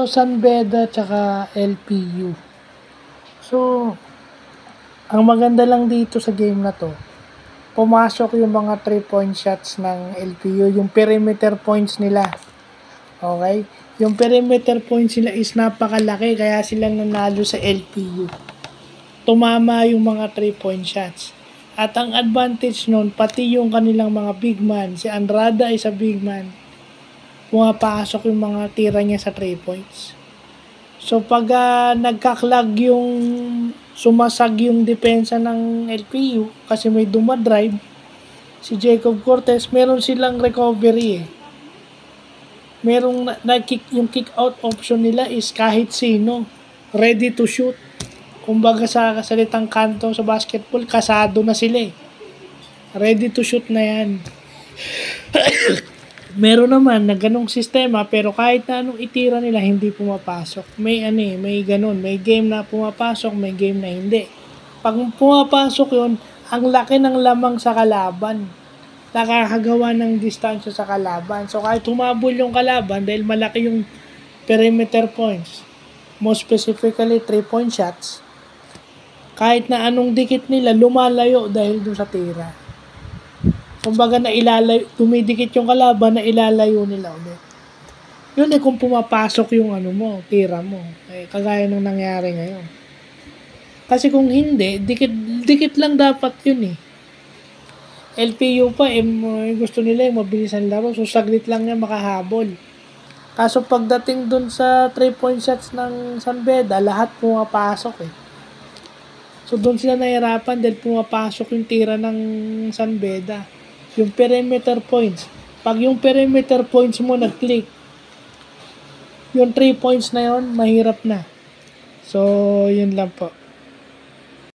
San Beda tsaka LPU. So, ang maganda lang dito sa game na to, pumasok yung mga 3-point shots ng LPU, yung perimeter points nila. Okay? Yung perimeter points nila is napakalaki, kaya sila nanalo sa LPU. Tumama yung mga 3-point shots. At ang advantage nun, pati yung kanilang mga big man, si Andrada is a big man, pumapasok yung mga tira niya sa 3 points. So pag nagkaklag yung sumasag yung depensa ng LPU kasi may dumadrive si Jacob Cortez, meron silang recovery eh. Merong yung kick out option nila is kahit sino, ready to shoot. Kumbaga sa salitang kanto sa basketball, kasado na sila eh. Ready to shoot na yan. Meron naman na ganong sistema, pero kahit na anong itira nila, hindi pumapasok. May may ganun. May game na pumapasok, may game na hindi. Pag pumapasok yun, ang laki ng lamang sa kalaban. Nakakagawa ng distansya sa kalaban. So kahit humabol yung kalaban, dahil malaki yung perimeter points, most specifically 3-point shots, kahit na anong dikit nila, lumalayo dahil doon sa tira. Kumbaga dumidikit yung kalaban, na ilalayo nila ulit. Yun eh kung pumapasok yung tira mo. Eh, kagaya nung nangyari ngayon. Kasi kung hindi, dikit lang dapat yun eh. LPU pa, gusto nila yung mabilis ang laro. So saglit lang niya makahabol. Kaso pagdating dun sa 3-point shots ng San Beda, lahat pumapasok eh. So doon sila nahirapan dahil pumapasok yung tira ng San Beda. Yung perimeter points. Pag yung perimeter points mo nag-click, yung 3 points na yon mahirap na. So, yun lang po.